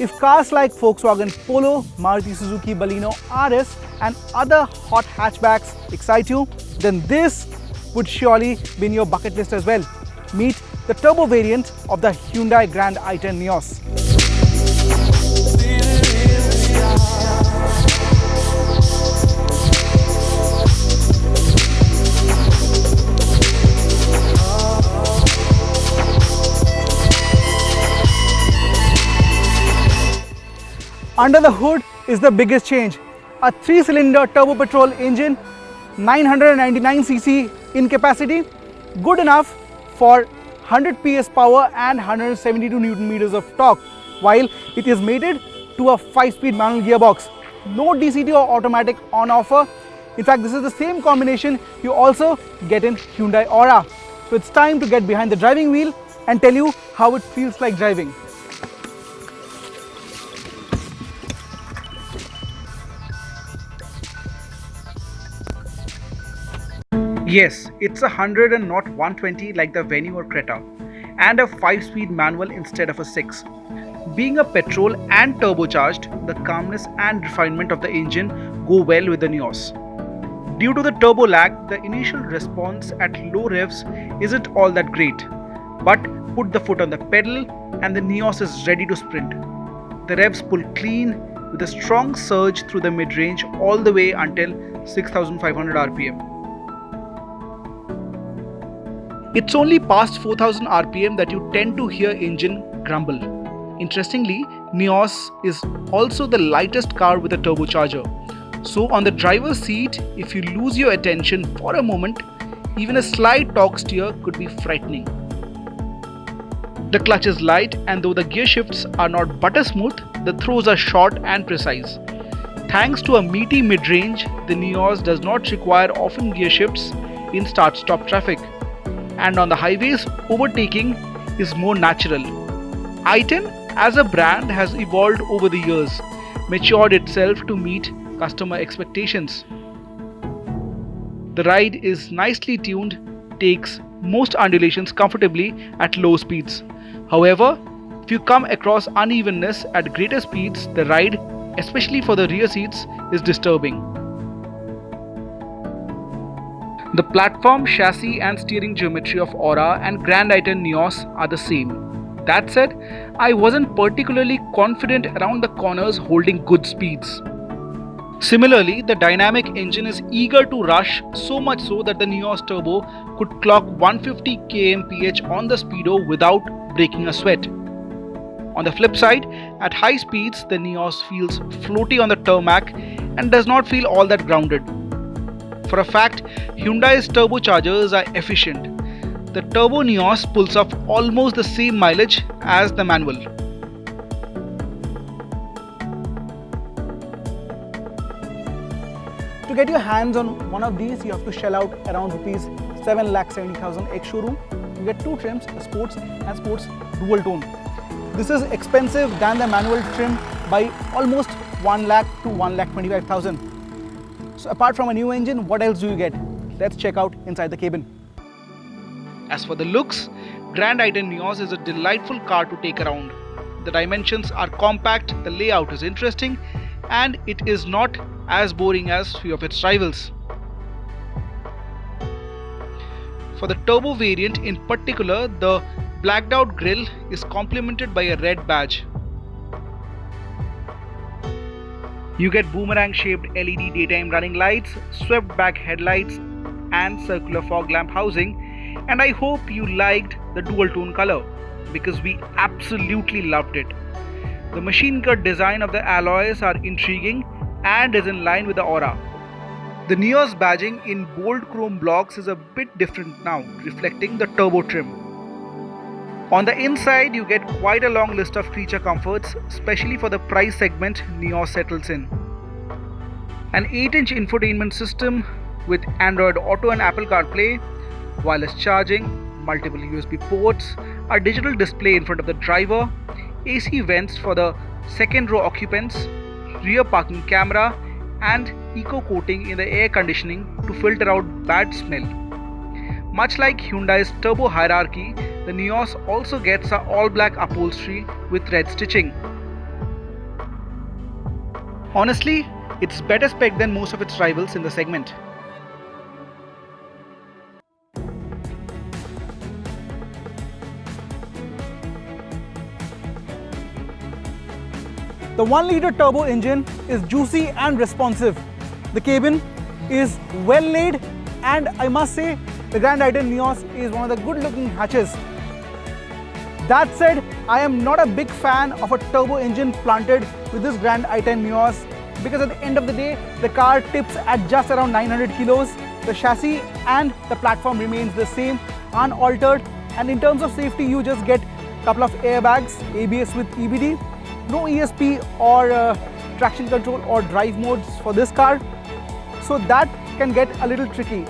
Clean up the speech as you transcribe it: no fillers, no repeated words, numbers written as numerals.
If cars like Volkswagen Polo, Maruti Suzuki Baleno RS and other hot hatchbacks excite you, then this would surely be in your bucket list as well. Meet the turbo variant of the Hyundai Grand i10 Nios. Under the hood is the biggest change. A 3-cylinder turbo petrol engine, 999cc in capacity, good enough for 100 PS power and 172 Newton meters of torque, while it is mated to a 5-speed manual gearbox. No DCT or automatic on offer. In fact, this is the same combination you also get in Hyundai Aura. So it's time to get behind the driving wheel and tell you how it feels like driving. Yes, it's 100 and not 120 like the Venue or Creta, and a 5-speed manual instead of a 6. Being a petrol and turbocharged, the calmness and refinement of the engine go well with the Nios. Due to the turbo lag, the initial response at low revs isn't all that great, but put the foot on the pedal and the Nios is ready to sprint. The revs pull clean with a strong surge through the mid-range all the way until 6500 rpm. It's only past 4000 rpm that you tend to hear engine grumble. Interestingly, Nios is also the lightest car with a turbocharger. So on the driver's seat, if you lose your attention for a moment, even a slight torque steer could be frightening. The clutch is light, and though the gear shifts are not butter smooth, the throws are short and precise. Thanks to a meaty mid-range, the Nios does not require often gear shifts in start-stop traffic. And on the highways, overtaking is more natural. i10 as a brand has evolved over the years, matured itself to meet customer expectations. The ride is nicely tuned, takes most undulations comfortably at low speeds. However, if you come across unevenness at greater speeds, the ride, especially for the rear seats, is disturbing. The platform, chassis and steering geometry of Aura and Grand i10 Nios are the same. That said, I wasn't particularly confident around the corners holding good speeds. Similarly, the dynamic engine is eager to rush, so much so that the Nios Turbo could clock 150 kmph on the speedo without breaking a sweat. On the flip side, at high speeds, the Nios feels floaty on the tarmac and does not feel all that grounded. For a fact, Hyundai's turbochargers are efficient. The Turbo Nios pulls off almost the same mileage as the manual. To get your hands on one of these, you have to shell out around rupees 7,70,000 ex-showroom. You get two trims, a sports and sports dual tone. This is expensive than the manual trim by almost 1 lakh to 1,25,000. So apart from a new engine, what else do you get? Let's check out inside the cabin. As for the looks, Grand i10 Nios is a delightful car to take around. The dimensions are compact, the layout is interesting, and it is not as boring as few of its rivals. For the turbo variant in particular, the blacked out grille is complemented by a red badge. You get boomerang shaped LED daytime running lights, swept back headlights and circular fog lamp housing, and I hope you liked the dual tone color because we absolutely loved it. The machine cut design of the alloys are intriguing and is in line with the Aura. The Nios badging in bold chrome blocks is a bit different now, reflecting the turbo trim. On the inside, you get quite a long list of creature comforts, especially for the price segment Nios settles in. An 8-inch infotainment system with Android Auto and Apple CarPlay, wireless charging, multiple USB ports, a digital display in front of the driver, AC vents for the second row occupants, rear parking camera, and eco coating in the air conditioning to filter out bad smell. Much like Hyundai's Turbo Hierarchy, the Nios also gets a all-black upholstery with red stitching. Honestly, it's better spec than most of its rivals in the segment. The 1-liter turbo engine is juicy and responsive. The cabin is well laid, and I must say the Grand i10 Nios is one of the good looking hatches. That said, I am not a big fan of a turbo engine planted with this Grand i10 Nios, because at the end of the day the car tips at just around 900 kilos. The chassis and the platform remains the same, unaltered, and in terms of safety you just get a couple of airbags, ABS with EBD, no ESP or traction control or drive modes for this car, so that can get a little tricky.